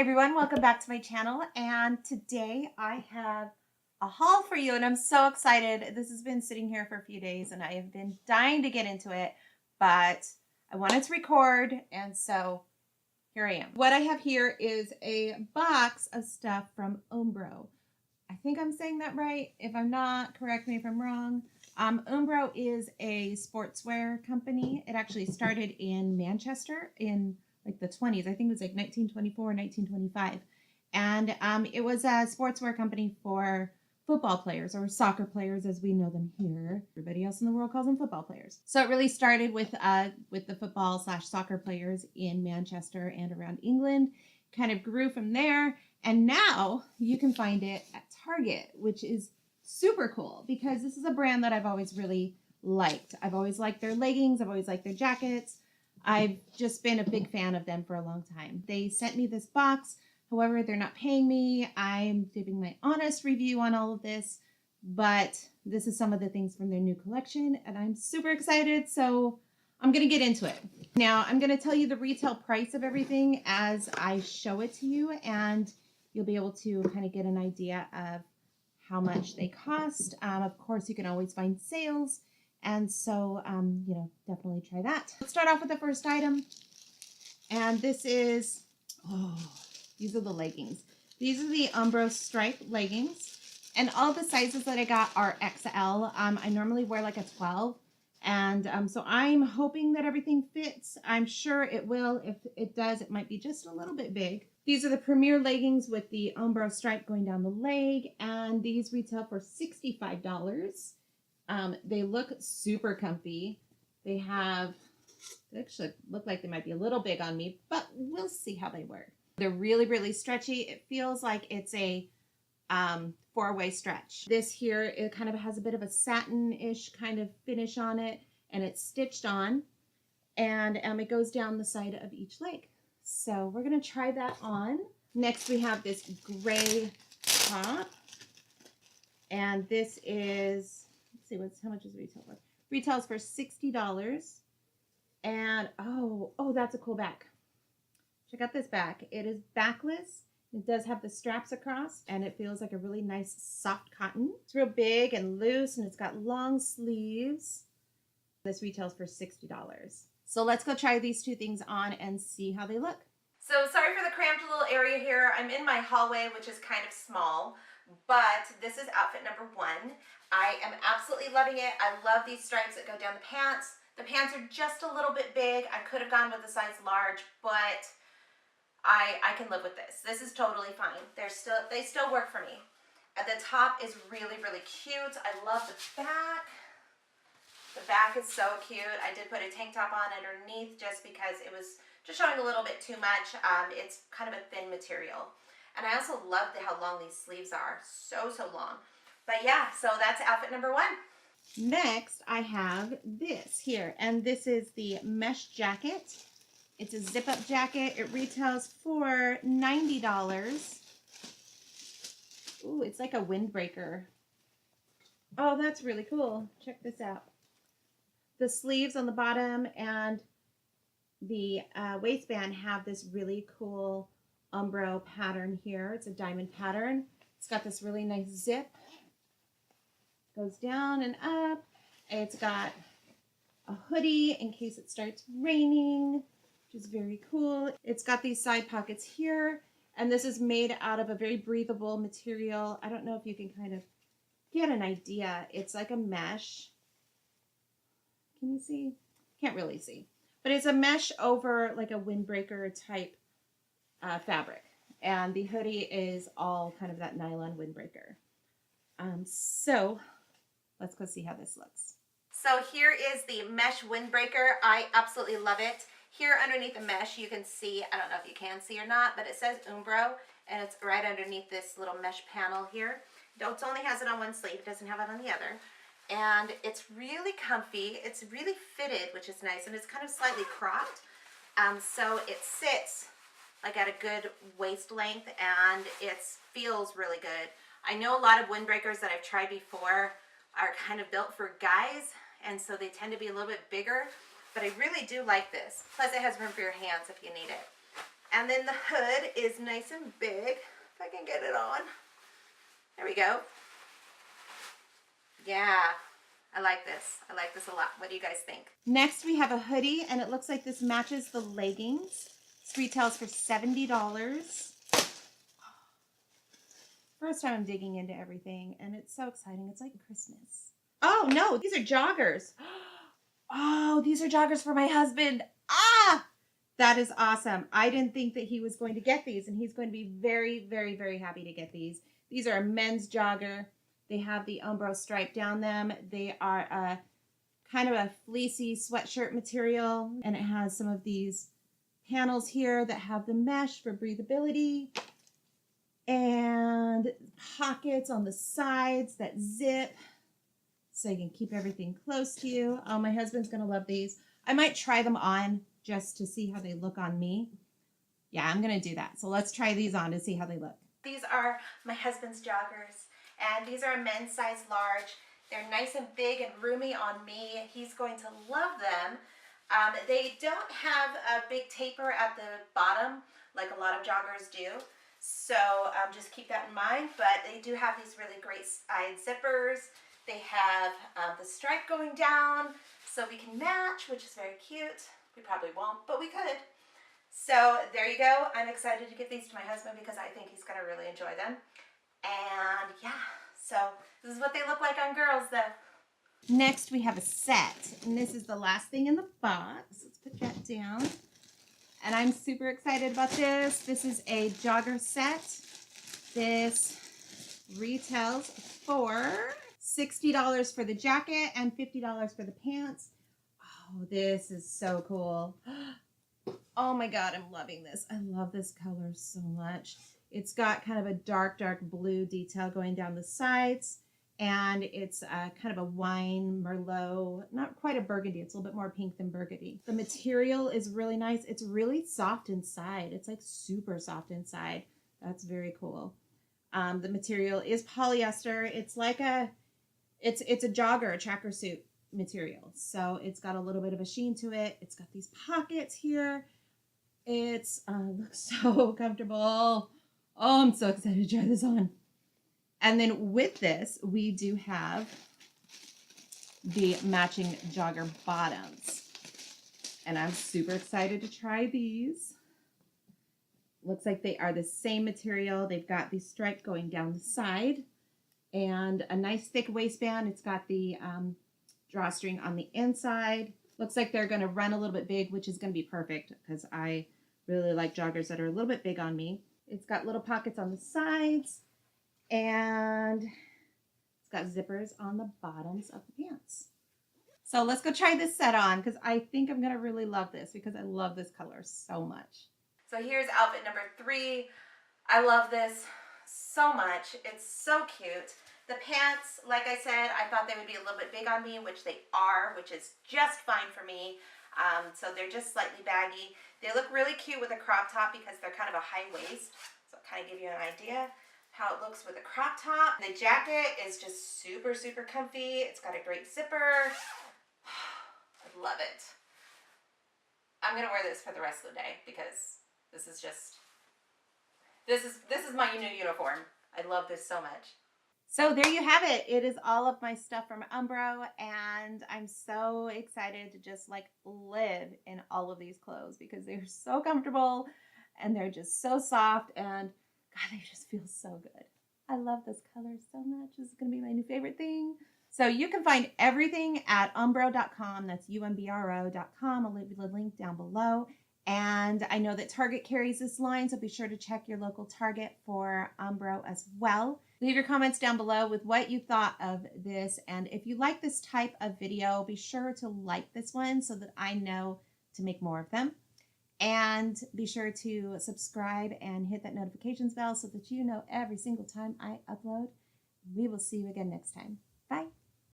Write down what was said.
Hey everyone, welcome back to my channel, and today I have a haul for you and I'm so excited. This has been sitting here for a few days and I have been dying to get into it, but I wanted to record, and so here I am. What I have here is a box of stuff from Umbro. I think I'm saying that right. If I'm not, correct me if I'm wrong. Umbro is a sportswear company. It actually started in Manchester in like the 20s. I think it was like 1924, 1925. And it was a sportswear company for football players, or soccer players as we know them here. Everybody else in the world calls them football players. So it really started with the football/soccer players in Manchester and around England. Kind of grew from there, and now you can find it at Target, which is super cool because this is a brand that I've always really liked. I've always liked their leggings. I've always liked their jackets. I've just been a big fan of them for a long time. They sent me this box. However, they're not paying me. I'm giving my honest review on all of this, but this is some of the things from their new collection, and I'm super excited, so I'm going to get into it. Now, I'm going to tell you the retail price of everything as I show it to you, and you'll be able to kind of get an idea of how much they cost. Of course, you can always find sales, and so, definitely try that. Let's start off with the first item, and this is, these are the leggings. These are the Umbro stripe leggings, and all the sizes that I got are XL. I normally wear like a 12, and so I'm hoping that everything fits. I'm sure it will. If it does, it might be just a little bit big. These are the premier leggings with the Umbro stripe going down the leg, and these retail for $65. They look super comfy. They actually look like they might be a little big on me, but we'll see how they work. They're really, really stretchy. It feels like it's a four-way stretch. This here, it kind of has a bit of a satin-ish kind of finish on it, and it's stitched on, and it goes down the side of each leg. So we're going to try that on. Next, we have this gray top, and this is, let's see, how much is retail for? Retails for $60, and oh, that's a cool back. Check out this back. It is backless. It does have the straps across, and it feels like a really nice soft cotton. It's real big and loose, and it's got long sleeves. This retails for $60. So let's go try these two things on and see how they look. So sorry for the cramped little area here. I'm in my hallway, which is kind of small, but this is outfit number one. I am absolutely loving it. I love these stripes that go down the pants. The pants are just a little bit big. I could have gone with a size large, but I can live with this. This is totally fine. They still work for me. And the top is really, really cute. I love the back. The back is so cute. I did put a tank top on underneath just because it was just showing a little bit too much. It's kind of a thin material. And I also love how long these sleeves are. So long. But yeah, so that's outfit number one. Next, I have this here. And this is the mesh jacket. It's a zip-up jacket. It retails for $90. Ooh, it's like a windbreaker. Oh, that's really cool. Check this out. The sleeves on the bottom and the waistband have this really cool Umbro pattern here. It's a diamond pattern. It's got this really nice zip. Goes down and up. It's got a hoodie in case it starts raining, which is very cool. It's got these side pockets here, and this is made out of a very breathable material. I don't know if you can kind of get an idea. It's like a mesh. Can you see? Can't really see. But it's a mesh over like a windbreaker type fabric. And the hoodie is all kind of that nylon windbreaker. So let's go see how this looks. So here is the mesh windbreaker. I absolutely love it. Here underneath the mesh, you can see, I don't know if you can see or not, but it says Umbro, and it's right underneath this little mesh panel here. It only has it on one sleeve. It doesn't have it on the other. And it's really comfy. It's really fitted, which is nice, and it's kind of slightly cropped. So it sits like at a good waist length, and it feels really good. I know a lot of windbreakers that I've tried before are kind of built for guys, and so they tend to be a little bit bigger, but I really do like this. Plus it has room for your hands if you need it. And then the hood is nice and big. If I can get it on. There we go. Yeah, I like this. I like this a lot. What do you guys think? Next, we have a hoodie, and it looks like this matches the leggings. This retails for $70. First time I'm digging into everything, and it's so exciting. It's like Christmas. Oh, no, these are joggers. Oh, these are joggers for my husband. Ah! That is awesome. I didn't think that he was going to get these, and he's going to be very, very, very happy to get these. These are a men's jogger. They have the Umbro stripe down them. They are a kind of a fleecy sweatshirt material, and it has some of these panels here that have the mesh for breathability and pockets on the sides that zip so you can keep everything close to you. Oh, my husband's going to love these. I might try them on just to see how they look on me. Yeah, I'm going to do that. So let's try these on to see how they look. These are my husband's joggers, and these are a men's size large. They're nice and big and roomy on me. He's going to love them. They don't have a big taper at the bottom like a lot of joggers do. So just keep that in mind. But they do have these really great side zippers. They have the stripe going down so we can match, which is very cute. We probably won't, but we could. So there you go. I'm excited to give these to my husband because I think he's going to really enjoy them. And yeah, so this is what they look like on girls though. Next we have a set, and this is the last thing in the box. Let's put that down. And I'm super excited about this. This is a jogger set. This retails for $60 for the jacket and $50 for the pants. Oh, this is so cool. Oh my God, I'm loving this. I love this color so much. It's got kind of a dark, dark blue detail going down the sides. And it's kind of a wine Merlot, not quite a burgundy. It's a little bit more pink than burgundy. The material is really nice. It's really soft inside. It's like super soft inside. That's very cool. The material is polyester. It's like it's a jogger, a tracker suit material. So it's got a little bit of a sheen to it. It's got these pockets here. It's looks so comfortable. Oh, I'm so excited to try this on. And then with this, we do have the matching jogger bottoms. And I'm super excited to try these. Looks like they are the same material. They've got the stripe going down the side and a nice thick waistband. It's got the drawstring on the inside. Looks like they're going to run a little bit big, which is going to be perfect because I really like joggers that are a little bit big on me. It's got little pockets on the sides. And it's got zippers on the bottoms of the pants. So let's go try this set on because I think I'm going to really love this because I love this color so much. So here's outfit number 3. I love this so much. It's so cute. The pants, like I said, I thought they would be a little bit big on me, which they are, which is just fine for me. So they're just slightly baggy. They look really cute with a crop top because they're kind of a high waist. So I'll kind of give you an idea how it looks with a crop top. The jacket is just super, super comfy. It's got a great zipper. I love it. I'm gonna wear this for the rest of the day because this is just, this is my new uniform. I love this so much. So there you have it. It is all of my stuff from Umbro, and I'm so excited to just like live in all of these clothes because they're so comfortable and they're just so soft, and God, they just feel so good. I love this color so much. This is going to be my new favorite thing. So you can find everything at umbro.com. That's umbro.com. I'll leave the link down below. And I know that Target carries this line, so be sure to check your local Target for Umbro as well. Leave your comments down below with what you thought of this. And if you like this type of video, be sure to like this one so that I know to make more of them. And be sure to subscribe and hit that notifications bell so that you know every single time I upload. We will see you again next time.